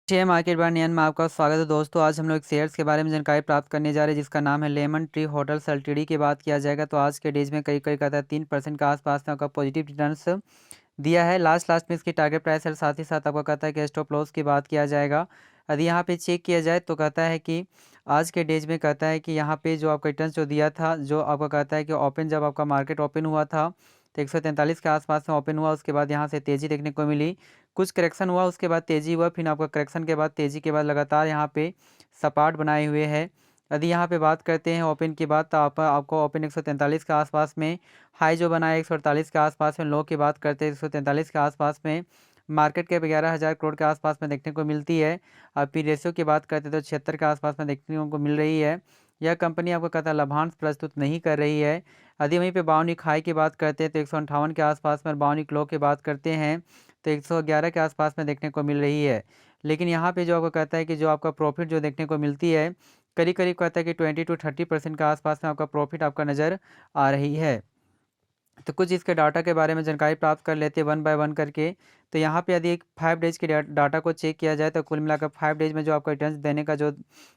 Share market bye नियन में आपका स्वागत है दोस्तों। आज हम लोग एक शेयर्स के बारे में जानकारी प्राप्त करने जा रहे हैं जिसका नाम है लेमन ट्री होटल्स एलटीडी की बात किया जाएगा तो आज के डेज में करीब करीब कहता है 3% के आसपास में आपका पॉजिटिव रिटर्न्स दिया है। लास्ट में इसकी टारगेट प्राइस है, साथ ही साथ आपका कहता है कि स्टॉप लॉस की बात किया जाएगा। यदि यहाँ पे चेक किया जाए तो कहता है कि आज के डेज में कहता है कि यहाँ पे जो आपका रिटर्न जो दिया था, जो आपका कहता है कि ओपन जब आपका मार्केट ओपन हुआ था तो 143 के आसपास में ओपन हुआ। उसके बाद यहाँ से तेज़ी देखने को मिली, कुछ करेक्शन हुआ, उसके बाद तेज़ी हुआ, फिर आपका करेक्शन के बाद तेज़ी के बाद लगातार यहाँ पे सपाट बनाए हुए है। यदि यहाँ पे बात करते हैं ओपन की बात तो आपको ओपन 143 के आसपास में हाई जो बना है 148 के आसपास में, लो की बात करते हैं 143 के आसपास में। मार्केट कैप 11,000 करोड़ के आसपास में देखने को मिलती है। अब पी रेशियो की बात करते हैं तो 76 के आसपास में देखने को मिल रही है। यह कंपनी आपको कहता है लाभांश प्रस्तुत नहीं कर रही है। यदि वहीं पे बाउनिक हाई की बात करते हैं तो 158 के आसपास में, और बाउनिक लो की बात करते हैं तो 111 के आसपास में देखने को मिल रही है। लेकिन यहाँ पे जो आपको कहता है कि जो आपका प्रॉफिट जो देखने को मिलती है करीब करीब कहता है कि 20 to 30% के आसपास में आपका प्रॉफिट आपका नज़र आ रही है। तो कुछ इसके डाटा के बारे में जानकारी प्राप्त कर लेते हैं वन बाय वन करके। तो यहाँ पे यदि एक 5 डेज के डाटा को चेक किया जाए तो कुल मिलाकर 5 डेज में जो आपका रिटर्न देने का जो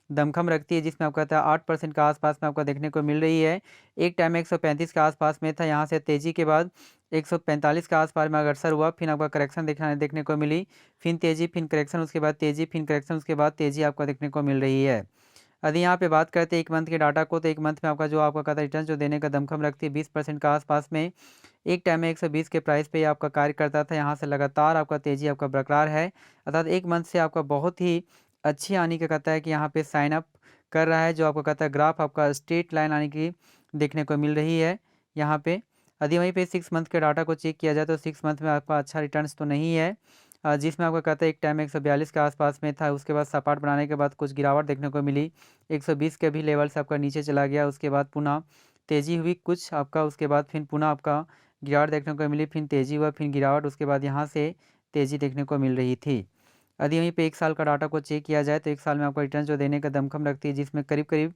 दमखम रखती है, जिसमें आपका कहता है 8% के आसपास में आपका देखने को मिल रही है। एक टाइम में 135 के आसपास में था, यहाँ से तेज़ी के बाद 145 के आसपास में अग्रसर हुआ, फिर आपका करेक्शन देखने को मिली, फिर तेज़ी, फिर करेक्शन, उसके बाद तेज़ी, फिर करेक्शन, उसके बाद तेज़ी आपको देखने को मिल रही है। यदि यहाँ पे बात करते हैं एक मंथ के डाटा को तो एक मंथ में आपका जो आपका कहता है रिटर्न जो देने का दमखम रखती है 20% के आसपास में। एक टाइम में 120 के प्राइस पे आपका कार्य करता था, यहाँ से लगातार आपका तेज़ी आपका बरकरार है, अर्थात एक मंथ से आपका बहुत ही अच्छी आने का कहता है कि यहाँ पे साइन अप कर रहा है। जो आपको कहता है ग्राफ आपका स्ट्रेट लाइन आने की देखने को मिल रही है यहाँ पे। यदि वहीं पे 6 मंथ के डाटा को चेक किया जाए तो 6 मंथ में आपका अच्छा रिटर्न्स तो नहीं है, जिसमें आपको कहता है एक टाइम में 142 के आसपास में था, उसके बाद सपाट बनाने के बाद कुछ गिरावट देखने को मिली, 120 के भी लेवल से आपका नीचे चला गया, उसके बाद पुनः तेज़ी हुई कुछ आपका, उसके बाद फिर पुनः आपका गिरावट देखने को मिली, फिर तेज़ी हुआ, फिर गिरावट, उसके बाद यहाँ से तेज़ी देखने को मिल रही थी। यदि वहीं पे एक साल का डाटा को चेक किया जाए तो एक साल में आपका रिटर्न जो देने का दमखम रखती है, जिसमें करीब करीब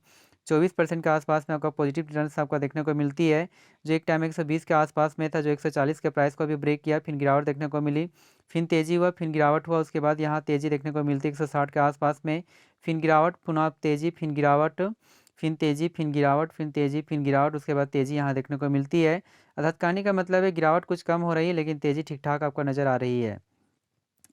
24% के आसपास में आपका पॉजिटिव रिटर्न्स आपका देखने को मिलती है। जो एक टाइम 120 के आसपास में था, जो 140 के प्राइस को भी ब्रेक किया, फिर गिरावट देखने को मिली, फिर तेज़ी हुआ, फिर गिरावट हुआ, उसके बाद यहाँ तेज़ी देखने को मिलती है 160 के आसपास में, फिर गिरावट, पुनः तेज़ी, फिर गिरावट, फिर तेज़ी, फिर गिरावट, फिर तेज़ी, फिर गिरावट, उसके बाद तेज़ी यहाँ देखने को मिलती है। अर्थात कहने का मतलब है गिरावट कुछ कम हो रही है लेकिन तेज़ी ठीक ठाक आपको नज़र आ रही है।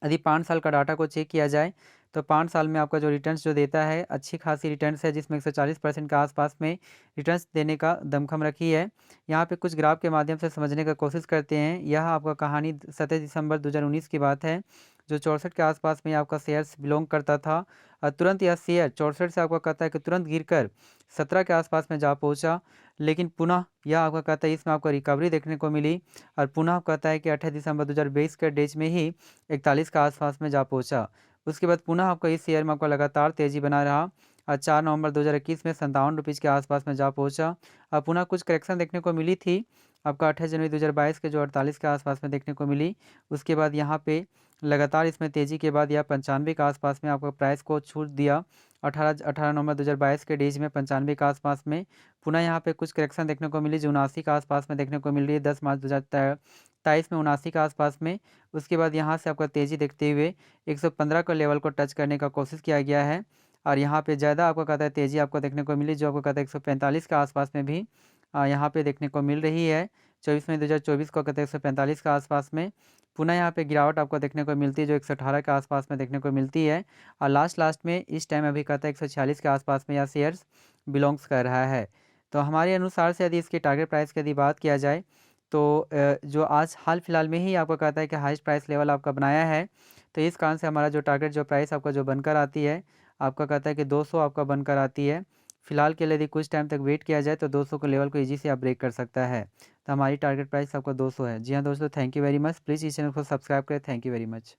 यदि 5 साल का डाटा को चेक किया जाए तो 5 साल में आपका जो रिटर्न्स जो देता है अच्छी खासी रिटर्न्स है, जिसमें 140% के आसपास में रिटर्न्स देने का दमखम रखी है। यहाँ पे कुछ ग्राफ के माध्यम से समझने का कोशिश करते हैं। यह आपका कहानी 27 दिसंबर 2019 की बात है, जो 64 के आसपास में आपका शेयर्स बिलोंग करता था, और तुरंत यह शेयर 64 से आपका कहता है कि तुरंत गिरकर 17 के आसपास में जा पहुँचा। लेकिन पुनः यह आपका कहता है इसमें आपको रिकवरी देखने को मिली, और पुनः कहता है कि 28 दिसंबर 2022 के डेज में ही 41 के आसपास में जा पहुंचा। उसके बाद पुनः आपका इस शेयर में आपका लगातार तेज़ी बना रहा, और 4 नवंबर 2021 में 57 रुपीज़ के आसपास में जा पहुंचा। और पुनः कुछ करेक्शन देखने को मिली थी आपका 28 जनवरी 2022 के, जो 48 के आसपास में देखने को मिली। उसके बाद यहाँ पे लगातार इसमें तेज़ी के बाद यह 95 के आसपास में आपका प्राइस को छूट दिया। 18 नवंबर 2022 के डेज में 95 के आसपास में पुनः यहाँ पे कुछ करेक्शन देखने को मिली, जो 79 के आसपास में देखने को मिल रही है 10 मार्च 2023 में, 79 के आसपास में। उसके बाद यहाँ से आपका तेज़ी देखते हुए 115 का लेवल को टच करने का कोशिश किया गया है, और यहाँ पे ज़्यादा आपको कहता है तेज़ी आपको देखने को मिली, जो आपको कहता है 145 के आसपास में भी यहाँ पे देखने को मिल रही है। 24 मई 2024 को कहते हैं 145 के आसपास में पुनः यहाँ पे गिरावट आपको देखने को मिलती है, जो 118 के आसपास में देखने को मिलती है। और लास्ट में इस टाइम अभी कहता है 146 के आसपास में यह शेयर्स बिलोंग्स कर रहा है। तो हमारे अनुसार से यदि इसकी टारगेट प्राइस की यदि बात किया जाए तो जो आज हाल फिलहाल में ही आपको कहता है कि हाईएस्ट प्राइस लेवल आपका बनाया है, तो इस कारण से हमारा जो टारगेट जो प्राइस आपका जो बनकर आती है, आपका कहता है कि 200 आपका बनकर आती है। फिलहाल के लिए यदि कुछ टाइम तक वेट किया जाए तो 200 के लेवल को ईजी से आप ब्रेक कर सकता है। तो हमारी टारगेट प्राइस आपका 200 है। जी हाँ दोस्तों, thank you very much. Please इस चैनल को सब्सक्राइब करें। Thank you very much.